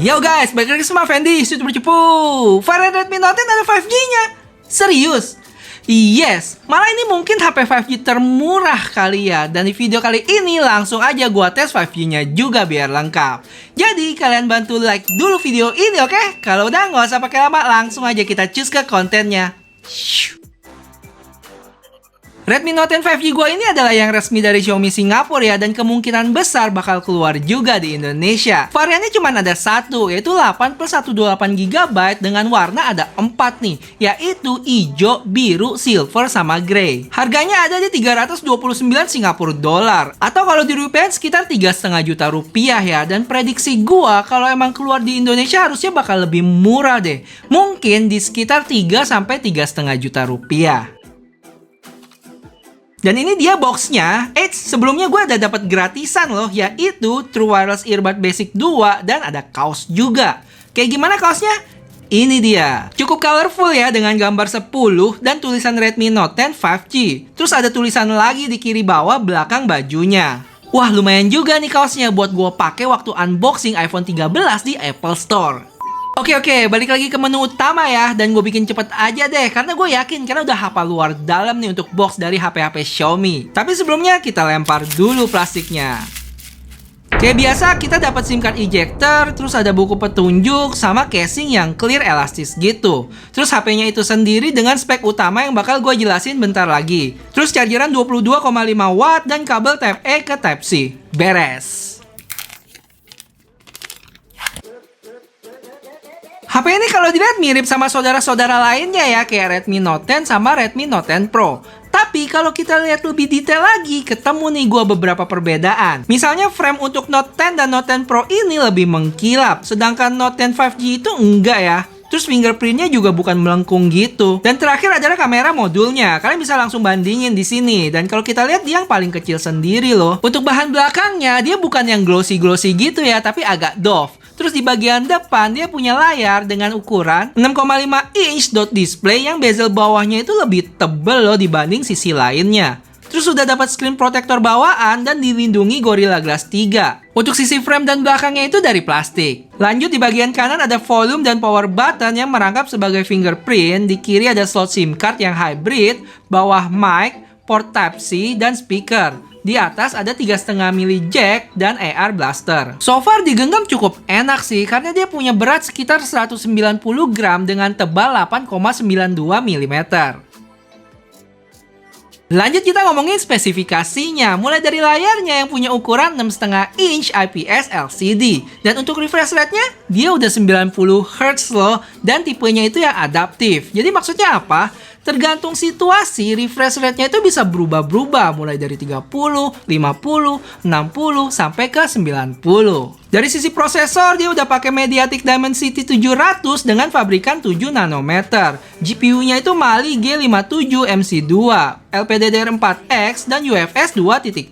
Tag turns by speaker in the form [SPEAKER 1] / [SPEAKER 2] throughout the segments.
[SPEAKER 1] Yo guys, balik lagi sama Fendi, YouTuber Cepu. Varian Redmi Note 10 ada 5G-nya. Serius? Yes, malah ini mungkin HP 5G termurah kali ya. Dan di video kali ini langsung aja gua tes 5G-nya juga biar lengkap. Jadi kalian bantu like dulu video ini, oke? Kalau udah nggak usah pakai lama, langsung aja kita cus ke kontennya. Redmi Note 10 5G gua ini adalah yang resmi dari Xiaomi Singapura ya, dan kemungkinan besar bakal keluar juga di Indonesia. Variannya cuma ada satu, yaitu 8 plus 128GB dengan warna ada 4 nih, yaitu hijau, biru, silver, sama grey. Harganya ada di 329 Singapura dolar, atau kalau dirupiahin sekitar 3,5 juta rupiah ya. Dan prediksi gua kalau emang keluar di Indonesia harusnya bakal lebih murah deh. Mungkin di sekitar 3 sampai 3,5 juta rupiah. Dan ini dia boxnya. Sebelumnya gue ada dapat gratisan loh, yaitu True Wireless Earbud Basic 2 dan ada kaos juga. Kayak gimana kaosnya? Ini dia. Cukup colorful ya, dengan gambar 10 dan tulisan Redmi Note 10 5G. Terus ada tulisan lagi di kiri bawah belakang bajunya. Wah, lumayan juga nih kaosnya buat gue pakai waktu unboxing iPhone 13 di Apple Store. Oke, balik lagi ke menu utama ya. Dan gue bikin cepet aja deh, karena gue yakin karena udah hafal luar dalam nih untuk box dari HP-HP Xiaomi. Tapi sebelumnya kita lempar dulu plastiknya. Kayak biasa kita dapat SIM card ejector, terus ada buku petunjuk, sama casing yang clear elastis gitu. Terus HP-nya itu sendiri dengan spek utama yang bakal gue jelasin bentar lagi. Terus chargeran 22,5 watt dan kabel Type A ke Type C. Beres. HP ini kalau dilihat mirip sama saudara-saudara lainnya ya, kayak Redmi Note 10 sama Redmi Note 10 Pro. Tapi kalau kita lihat lebih detail lagi, ketemu nih gua beberapa perbedaan. Misalnya frame untuk Note 10 dan Note 10 Pro ini lebih mengkilap, sedangkan Note 10 5G itu enggak ya. Terus fingerprintnya juga bukan melengkung gitu. Dan terakhir adalah kamera modulnya. Kalian bisa langsung bandingin di sini. Dan kalau kita lihat dia yang paling kecil sendiri loh. Untuk bahan belakangnya dia bukan yang glossy-glossy gitu ya, tapi agak doff. Terus di bagian depan dia punya layar dengan ukuran 6,5 inch dot display yang bezel bawahnya itu lebih tebel loh dibanding sisi lainnya. Terus sudah dapat screen protector bawaan dan dilindungi Gorilla Glass 3. Untuk sisi frame dan belakangnya itu dari plastik. Lanjut di bagian kanan ada volume dan power button yang merangkap sebagai fingerprint. Di kiri ada slot SIM card yang hybrid, bawah mic, port Type-C, dan speaker. Di atas ada 3,5 mili jack dan AR blaster. So far digenggam cukup enak sih, karena dia punya berat sekitar 190 gram dengan tebal 8,92 mm. Lanjut kita ngomongin spesifikasinya. Mulai dari layarnya yang punya ukuran 6,5 inch IPS LCD. Dan untuk refresh rate-nya, dia udah 90 Hz loh. Dan tipenya itu yang adaptif. Jadi maksudnya apa? Tergantung situasi, refresh rate-nya itu bisa berubah-berubah. Mulai dari 30, 50, 60, sampai ke 90. Dari sisi prosesor, dia udah pakai MediaTek Dimensity 700 dengan fabrikan 7 nanometer. GPU-nya itu Mali G57 MC2, LPDDR4X, dan UFS 2.2.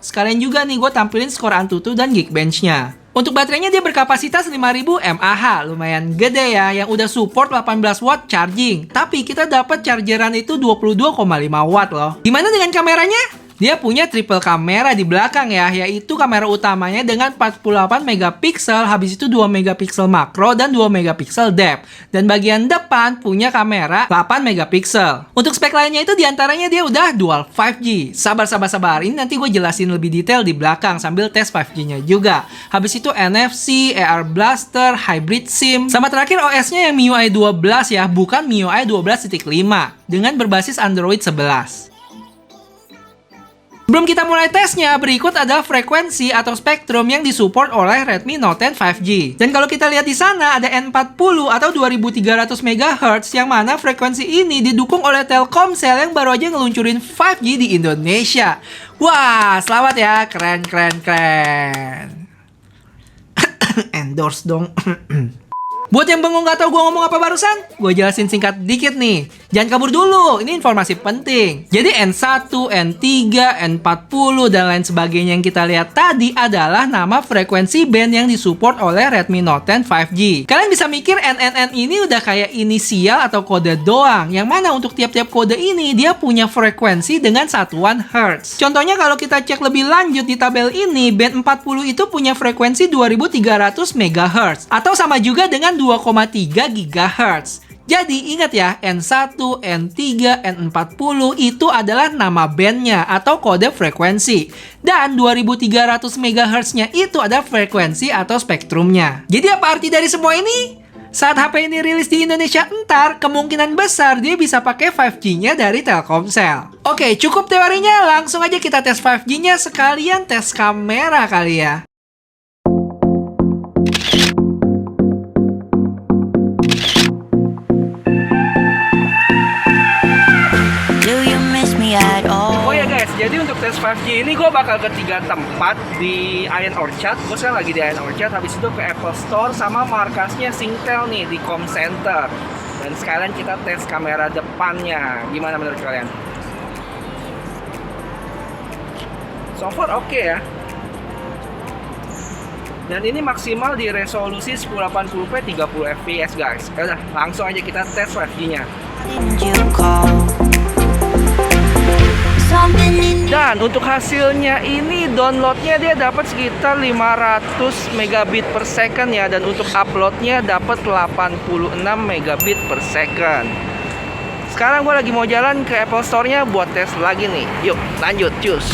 [SPEAKER 1] Sekalian juga nih gue tampilin skor Antutu dan Geekbench-nya. Untuk baterainya dia berkapasitas 5000 mAh, lumayan gede ya, yang udah support 18 watt charging. Tapi kita dapat chargeran itu 22,5 watt loh. Gimana dengan kameranya? Dia punya triple kamera di belakang ya, yaitu kamera utamanya dengan 48 megapiksel, habis itu 2 megapiksel makro dan 2 megapiksel depth. Dan bagian depan punya kamera 8 megapiksel. Untuk spek lainnya itu diantaranya dia udah dual 5G. Sabar, ini nanti gue jelasin lebih detail di belakang sambil tes 5G-nya juga. Habis itu NFC, AR blaster, hybrid SIM, sama terakhir OS-nya yang MIUI 12 ya, bukan MIUI 12.5 dengan berbasis Android 11. Sebelum kita mulai tesnya, berikut adalah frekuensi atau spektrum yang disupport oleh Redmi Note 10 5G. Dan kalau kita lihat di sana ada N40 atau 2300 MHz, yang mana frekuensi ini didukung oleh Telkomsel yang baru aja ngeluncurin 5G di Indonesia. Wah, selamat ya, keren. Endorse dong. Buat yang bengong gak tau gue ngomong apa barusan, gue jelasin singkat dikit nih. Jangan kabur dulu, ini informasi penting. Jadi N1, N3, N40, dan lain sebagainya yang kita lihat tadi adalah nama frekuensi band yang disupport oleh Redmi Note 10 5G. Kalian bisa mikir NNN ini udah kayak inisial atau kode doang, yang mana untuk tiap-tiap kode ini dia punya frekuensi dengan satuan Hertz. Contohnya kalau kita cek lebih lanjut di tabel ini, band 40 itu punya frekuensi 2300 MHz, atau sama juga dengan 2,3 GHz. Jadi ingat ya, N1, N3, N40 itu adalah nama bandnya atau kode frekuensi. Dan 2300 MHz-nya itu ada frekuensi atau spektrumnya. Jadi apa arti dari semua ini? Saat HP ini rilis di Indonesia ntar, kemungkinan besar dia bisa pakai 5G-nya dari Telkomsel. Oke, cukup teorinya, langsung aja kita tes 5G-nya sekalian tes kamera kali ya. Oh ya guys, jadi untuk tes 5G ini gue bakal ke 3 tempat di Ion Orchard. Gue sekarang lagi di Ion Orchard, habis itu ke Apple Store sama markasnya Singtel nih di Com Center. Dan sekalian kita tes kamera depannya. Gimana menurut kalian? So far oke ya. Dan ini maksimal di resolusi 1080p 30 fps guys. Udah, langsung aja kita tes 5G-nya. Dan untuk hasilnya ini downloadnya dia dapat sekitar 500 megabit per second ya. Dan untuk uploadnya dapat 86 megabit per second. Sekarang gue lagi mau jalan ke Apple Store-nya buat tes lagi nih. Yuk lanjut, cus.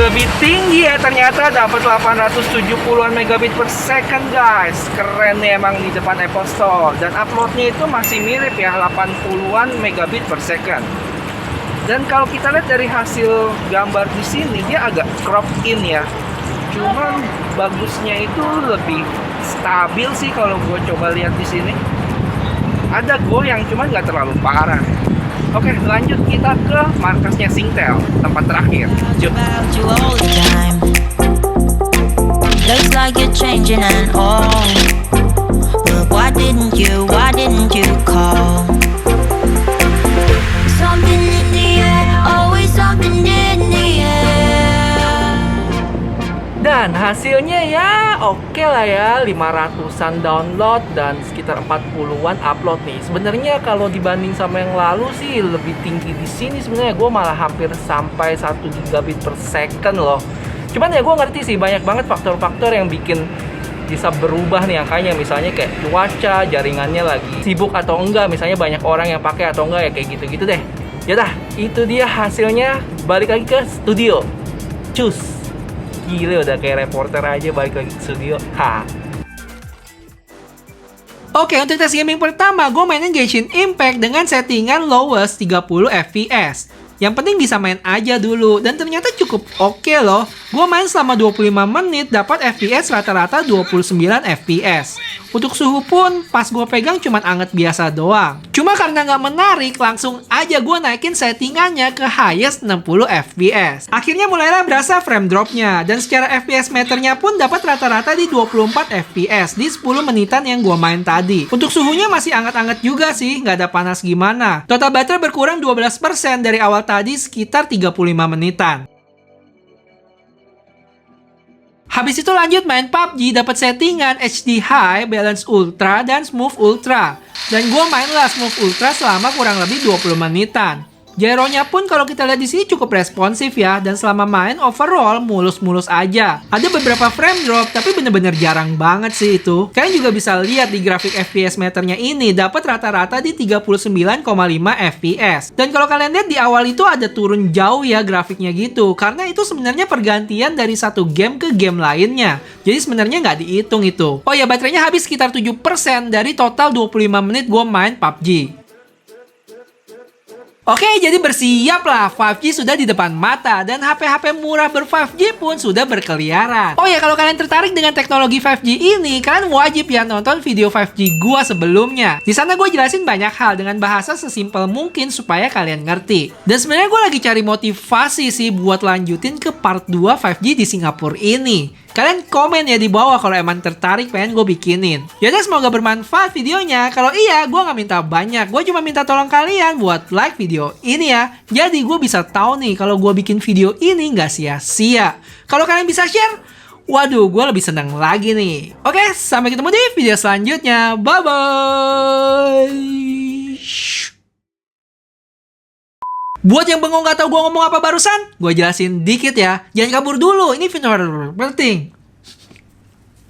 [SPEAKER 1] Lebih tinggi ya, ternyata dapat 870-an megabit per second guys. Keren nih emang di depan Apple Store. Dan uploadnya itu masih mirip ya, 80-an megabit per second. Dan kalau kita lihat dari hasil gambar di sini, dia agak crop in ya. Cuman bagusnya itu lebih stabil sih kalau gue coba lihat di sini. Ada goyang, cuman nggak terlalu parah. Oke, lanjut kita ke markasnya Singtel, tempat terakhir. Yuk. Looks like you're changing and all. But why didn't you call? Something in the air, always something in the air. Dan hasilnya ya oke lah ya, 500-an download dan sekitar 40-an upload nih. Sebenarnya kalau dibanding sama yang lalu sih lebih tinggi di sini sebenarnya. Gue malah hampir sampai 1 gigabit per second loh. Cuman ya gue ngerti sih banyak banget faktor-faktor yang bikin bisa berubah nih angkanya. Misalnya kayak cuaca, jaringannya lagi sibuk atau enggak, misalnya banyak orang yang pakai atau enggak ya, kayak gitu-gitu deh. Yaudah, itu dia hasilnya. Balik lagi ke studio. Cus. Gila, udah kayak reporter aja balik lagi ke studio. Ha. Oke, untuk tes gaming pertama, gue mainin Genshin Impact dengan settingan lowest 30 fps. Yang penting bisa main aja dulu, dan ternyata cukup oke loh. Gue main selama 25 menit, dapat FPS rata-rata 29 fps. Untuk suhu pun, pas gue pegang cuman anget biasa doang. Cuma karena nggak menarik, langsung aja gue naikin settingannya ke highest 60 fps. Akhirnya mulailah berasa frame dropnya, dan secara fps meternya pun dapat rata-rata di 24 fps di 10 menitan yang gue main tadi. Untuk suhunya masih anget-anget juga sih, nggak ada panas gimana. Total baterai berkurang 12% dari awal tadi sekitar 35 menitan. Habis itu lanjut main PUBG, dapat settingan HD High, Balance Ultra, dan Smooth Ultra. Dan gue mainlah Smooth Ultra selama kurang lebih 20 menitan. Gyronya pun kalau kita lihat di sini cukup responsif ya, dan selama main overall mulus-mulus aja. Ada beberapa frame drop, tapi bener-bener jarang banget sih itu. Kalian juga bisa lihat di grafik FPS meternya ini dapat rata-rata di 39,5 fps. Dan kalau kalian lihat di awal itu ada turun jauh ya grafiknya gitu, karena itu sebenarnya pergantian dari satu game ke game lainnya. Jadi sebenarnya nggak dihitung itu. Oh ya, baterainya habis sekitar 7% dari total 25 menit gue main PUBG. Oke, jadi bersiaplah, 5G sudah di depan mata dan HP-HP murah ber-5G pun sudah berkeliaran. Oh ya, kalau kalian tertarik dengan teknologi 5G ini, kalian wajib ya nonton video 5G gua sebelumnya. Di sana gue jelasin banyak hal dengan bahasa sesimpel mungkin supaya kalian ngerti. Dan sebenarnya gue lagi cari motivasi sih buat lanjutin ke part 2 5G di Singapura ini. Kalian komen ya di bawah kalau emang tertarik pengen gue bikinin. Yaudah, semoga bermanfaat videonya. Kalau iya, gue nggak minta banyak. Gue cuma minta tolong kalian buat like video ini ya. Jadi gue bisa tahu nih kalau gue bikin video ini nggak sia-sia. Kalau kalian bisa share, waduh, gue lebih senang lagi nih. Oke, sampai ketemu di video selanjutnya. Bye-bye. Buat yang bengong gak tau gue ngomong apa barusan, gue jelasin dikit ya. Jangan kabur dulu, ini video penting.